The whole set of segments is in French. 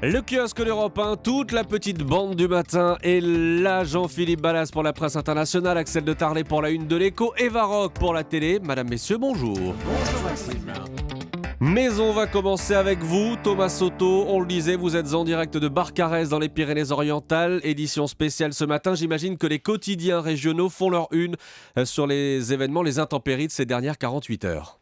Le kiosque d'Europe 1, toute la petite bande du matin est là. Jean-Philippe Ballas pour la presse internationale, Axel de Tarlet pour la une de l'Écho, Eva Rock pour la télé. Madame, messieurs, bonjour. Bonjour Maxime. Mais on va commencer avec vous, Thomas Soto. On le disait, vous êtes en direct de Barcarès dans les Pyrénées-Orientales. Édition spéciale ce matin. J'imagine que les quotidiens régionaux font leur une sur les événements, les intempéries de ces dernières 48 heures.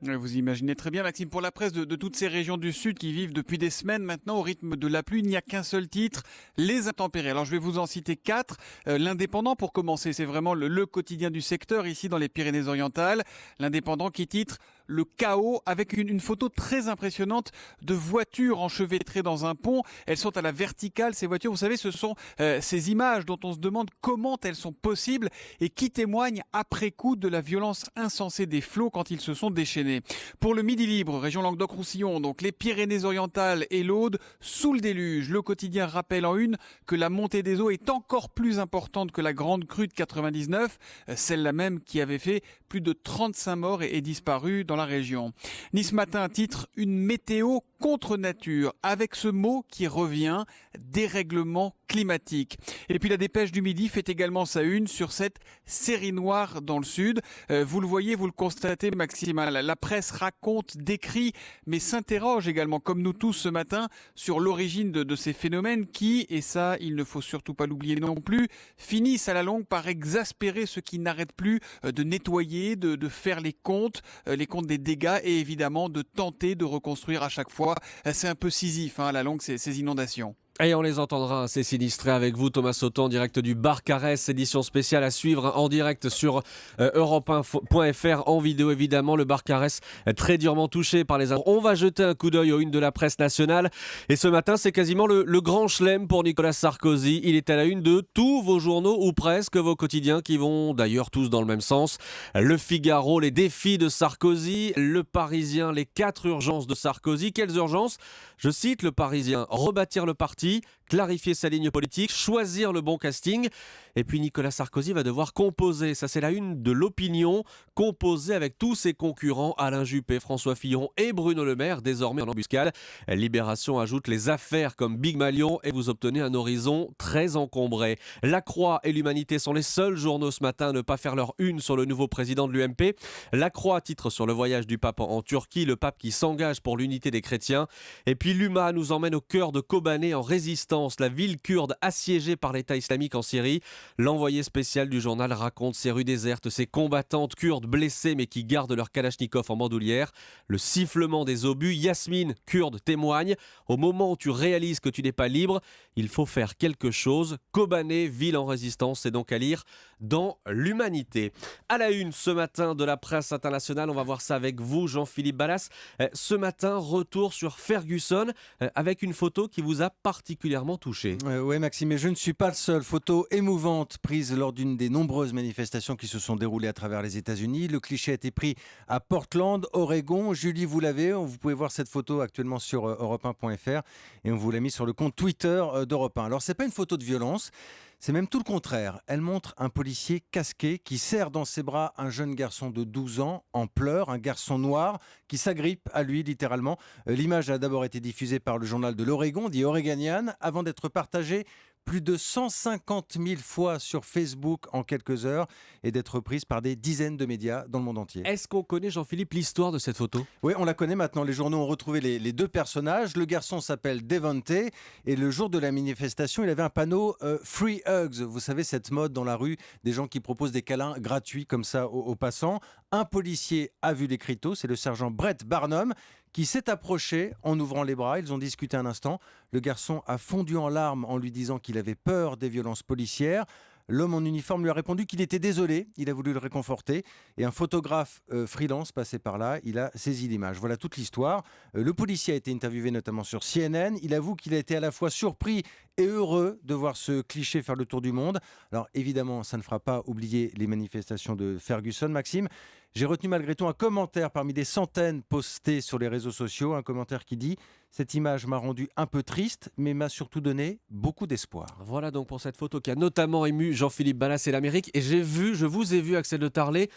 Vous imaginez très bien, Maxime, pour la presse de toutes ces régions du Sud qui vivent depuis des semaines maintenant au rythme de la pluie, il n'y a qu'un seul titre, les intempéries. Alors je vais vous en citer 4. L'Indépendant pour commencer, c'est vraiment le quotidien du secteur ici dans les Pyrénées-Orientales. L'Indépendant qui titre le chaos avec une photo très impressionnante de voitures enchevêtrées dans un pont. Elles sont à la verticale, ces voitures. Vous savez, ce sont ces images dont on se demande comment elles sont possibles et qui témoignent après coup de la violence insensée des flots quand ils se sont déchaînés. Pour le Midi Libre, région Languedoc-Roussillon, donc les Pyrénées-Orientales et l'Aude, sous le déluge. Le quotidien rappelle en une que la montée des eaux est encore plus importante que la grande crue de 99, celle-là même qui avait fait plus de 35 morts et disparus dans la région. Nice Matin titre une météo contre nature, avec ce mot qui revient, dérèglement climatique. Et puis la Dépêche du Midi fait également sa une sur cette série noire dans le Sud. Vous le voyez, vous le constatez, Maxime, la presse raconte, décrit, mais s'interroge également, comme nous tous ce matin, sur l'origine de ces phénomènes qui, et ça, il ne faut surtout pas l'oublier non plus, finissent à la longue par exaspérer ceux qui n'arrêtent plus de nettoyer, de faire les comptes des dégâts et évidemment de tenter de reconstruire à chaque fois. C'est un peu Sisyphe, à la longue, ces inondations. Et on les entendra, c'est sinistré avec vous, Thomas Soto, en direct du Barcarès, édition spéciale à suivre en direct sur europe1.fr, en vidéo évidemment. Le Barcarès très durement touché par les... On va jeter un coup d'œil aux unes de la presse nationale. Et ce matin, c'est quasiment le grand chelem pour Nicolas Sarkozy. Il est à la une de tous vos journaux, ou presque vos quotidiens, qui vont d'ailleurs tous dans le même sens. Le Figaro, les défis de Sarkozy. Le Parisien, les 4 urgences de Sarkozy. Quelles urgences? Je cite le Parisien: rebâtir le parti, clarifier sa ligne politique, choisir le bon casting. Et puis Nicolas Sarkozy va devoir composer, ça c'est la une de l'Opinion, composer avec tous ses concurrents Alain Juppé, François Fillon et Bruno Le Maire, désormais en embuscade. Libération ajoute les affaires comme Big Malion et vous obtenez un horizon très encombré. La Croix et l'Humanité sont les seuls journaux ce matin à ne pas faire leur une sur le nouveau président de l'UMP. La Croix titre sur le voyage du pape en Turquie, le pape qui s'engage pour l'unité des chrétiens. Et puis l'UMA nous emmène au cœur de Kobané en résistance, la ville kurde assiégée par l'État islamique en Syrie. L'envoyé spécial du journal raconte ces rues désertes, ces combattantes kurdes blessées mais qui gardent leur kalachnikov en bandoulière. Le sifflement des obus, Yasmine, kurde, témoigne. Au moment où tu réalises que tu n'es pas libre, il faut faire quelque chose. Kobané, ville en résistance, c'est donc à lire dans l'Humanité. À la une ce matin de la presse internationale, on va voir ça avec vous, Jean-Philippe Ballas. Ce matin, retour sur Ferguson avec une photo qui vous a particulièrement touché. Oui, Maxime, mais je ne suis pas le seul. Photo émouvante prise lors d'une des nombreuses manifestations qui se sont déroulées à travers les États-Unis. Le cliché a été pris à Portland, Oregon. Julie, vous l'avez. Vous pouvez voir cette photo actuellement sur europe1.fr et on vous l'a mis sur le compte Twitter d'Europe 1. Alors, c'est pas une photo de violence. C'est même tout le contraire. Elle montre un policier casqué qui serre dans ses bras un jeune garçon de 12 ans en pleurs, un garçon noir qui s'agrippe à lui littéralement. L'image a d'abord été diffusée par le journal de l'Oregon, dit Oregonian, avant d'être partagée plus de 150 000 fois sur Facebook en quelques heures et d'être prise par des dizaines de médias dans le monde entier. Est-ce qu'on connaît, Jean-Philippe, l'histoire de cette photo? Oui, on la connaît maintenant. Les journaux ont retrouvé les deux personnages. Le garçon s'appelle Devante et le jour de la manifestation, il avait un panneau Free Hugs. Vous savez, cette mode dans la rue, des gens qui proposent des câlins gratuits comme ça aux passants. Un policier a vu l'écriteau, c'est le sergent Brett Barnum qui s'est approché en ouvrant les bras. Ils ont discuté un instant. Le garçon a fondu en larmes en lui disant qu'il avait peur des violences policières. L'homme en uniforme lui a répondu qu'il était désolé, il a voulu le réconforter. Et un photographe freelance passé par là, il a saisi l'image. Voilà toute l'histoire. Le policier a été interviewé notamment sur CNN. Il avoue qu'il a été à la fois surpris et heureux de voir ce cliché faire le tour du monde. Alors évidemment, ça ne fera pas oublier les manifestations de Ferguson, Maxime. J'ai retenu malgré tout un commentaire parmi des centaines postés sur les réseaux sociaux. Un commentaire qui dit: Cette image m'a rendu un peu triste, mais m'a surtout donné beaucoup d'espoir. Voilà donc pour cette photo qui a notamment ému Jean-Philippe Ballas et l'Amérique. Et je vous ai vu, Axel de Tarlé,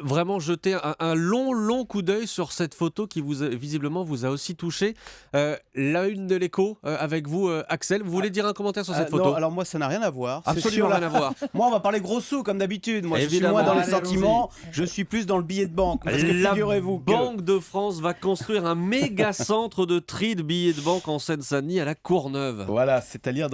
vraiment jeter un long coup d'œil sur cette photo qui visiblement vous a aussi touché. La une de l'Écho avec vous, Axel. Vous voulez dire un commentaire sur cette photo? Non, alors moi ça n'a rien à voir. Absolument rien à voir. Moi on va parler gros sous comme d'habitude. Moi je suis Évidemment. moins dans les Allez, sentiments, je suis plus dans le billet de banque. Parce que La figurez-vous que... Banque de France va construire un méga centre de tri de billets de banque en Seine-Saint-Denis à la Courneuve. Voilà, c'est-à-dire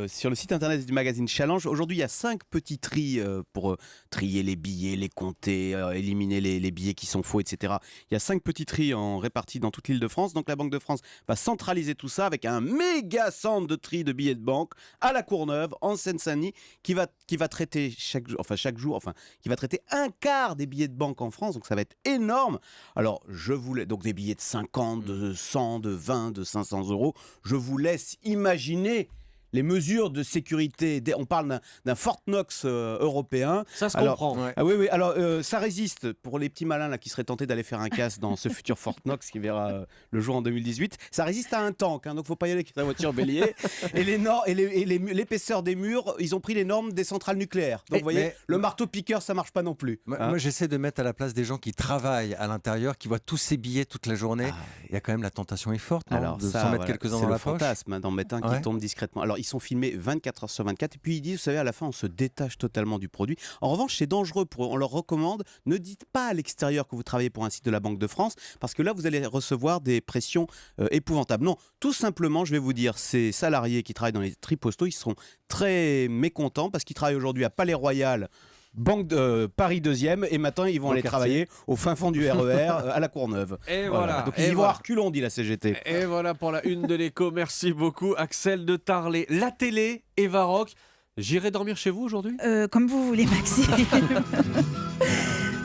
sur le site internet du magazine Challenge. Aujourd'hui, il y a 5 petits tris pour trier les billets, les compter, éliminer les billets qui sont faux, etc. Il y a 5 petits tris répartis dans toute l'île de France. Donc la Banque de France va centraliser tout ça avec un méga centre de tri de billets de banque à la Courneuve, en Seine-Saint-Denis, qui va traiter qui va traiter un quart des billets de banque en France. Donc ça va être énorme. Alors je voulais donc des billets de 50, de 100, de 20, de 500 euros. Je vous laisse imaginer les mesures de sécurité. On parle d'un Fort Knox européen. Ça se Alors, comprend. Ouais. Ah oui. Alors, ça résiste pour les petits malins là, qui seraient tentés d'aller faire un casse dans ce futur Fort Knox qui verra le jour en 2018. Ça résiste à un tank, donc il ne faut pas y aller avec la voiture bélier. Et l'épaisseur des murs, ils ont pris les normes des centrales nucléaires. Donc, vous voyez, le marteau-piqueur, ça ne marche pas non plus. Moi, j'essaie de mettre à la place des gens qui travaillent à l'intérieur, qui voient tous ces billets toute la journée. Il y a quand même la tentation est forte, non, de s'en mettre quelques-uns dans la poche. C'est le fantasme d'en mettre un qui tombe discrètement. Alors, ils sont filmés 24 heures sur 24 et puis ils disent, vous savez, à la fin on se détache totalement du produit. En revanche, c'est dangereux on leur recommande, ne dites pas à l'extérieur que vous travaillez pour un site de la Banque de France, parce que là vous allez recevoir des pressions épouvantables. Non, tout simplement, je vais vous dire, ces salariés qui travaillent dans les tri postaux, ils seront très mécontents parce qu'ils travaillent aujourd'hui à Palais Royal, Banque de Paris 2e, et maintenant ils vont aller travailler au fin fond du RER à la Courneuve. Et voilà. Donc ils y vont à reculons, dit la CGT. Et voilà pour la une de l'Écho. Merci beaucoup, Axel de Tarlé. La télé, Eva Rock. J'irai dormir chez vous aujourd'hui? Comme vous voulez, Maxime.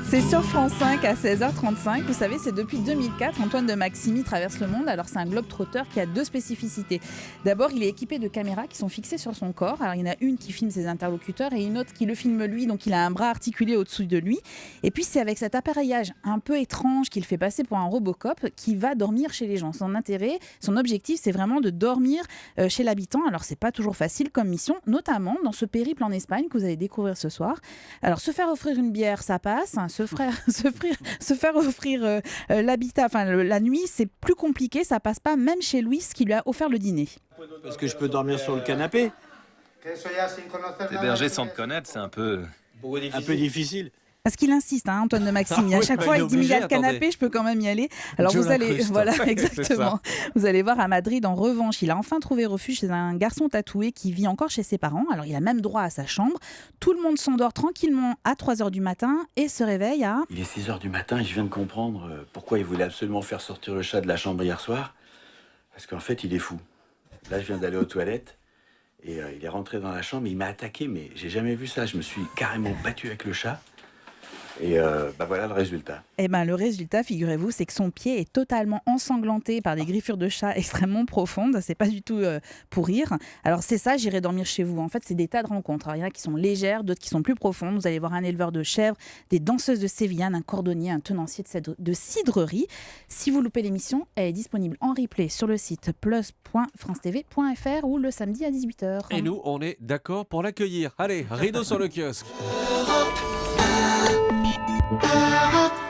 C'est sur France 5 à 16h35. Vous savez, c'est depuis 2004, Antoine de Maximi traverse le monde. Alors, c'est un globe-trotteur qui a 2 spécificités. D'abord, il est équipé de caméras qui sont fixées sur son corps. Alors, il y en a une qui filme ses interlocuteurs et une autre qui le filme lui. Donc, il a un bras articulé au-dessus de lui. Et puis, c'est avec cet appareillage un peu étrange qu'il fait passer pour un Robocop qui va dormir chez les gens. Son intérêt, son objectif, c'est vraiment de dormir chez l'habitant. Alors, c'est pas toujours facile comme mission, notamment dans ce périple en Espagne que vous allez découvrir ce soir. Alors, se faire offrir une bière, ça passe. Se faire offrir l'habitat, la nuit, c'est plus compliqué, ça passe pas même chez Louis qui lui a offert le dîner. Parce que je peux dormir sur le canapé. T'héberger sans te connaître, c'est un peu difficile. Parce qu'il insiste, Antoine de Maximi. À chaque fois, il dit mais il y a le canapé, je peux quand même y aller. Alors Joe vous allez, l'incruste. voilà, exactement. Vous allez voir à Madrid, en revanche, il a enfin trouvé refuge chez un garçon tatoué qui vit encore chez ses parents. Alors il a même droit à sa chambre. Tout le monde s'endort tranquillement à 3h du matin et se réveille à... Il est 6h du matin et je viens de comprendre pourquoi il voulait absolument faire sortir le chat de la chambre hier soir. Parce qu'en fait, il est fou. Là, je viens d'aller aux toilettes et il est rentré dans la chambre et il m'a attaqué, mais j'ai jamais vu ça. Je me suis carrément battu avec le chat. Et voilà le résultat. Eh ben, le résultat, figurez-vous, c'est que son pied est totalement ensanglanté par des griffures de chat extrêmement profondes. C'est pas du tout pour rire. Alors c'est ça, j'irai dormir chez vous. En fait, c'est des tas de rencontres. Alors, il y en a qui sont légères, d'autres qui sont plus profondes. Vous allez voir un éleveur de chèvres, des danseuses de sévillane, un cordonnier, un tenancier de cidrerie. Si vous loupez l'émission, elle est disponible en replay sur le site plus.francetv.fr ou le samedi à 18h. Et nous, on est d'accord pour l'accueillir. Allez, rideau sur le kiosque. Europe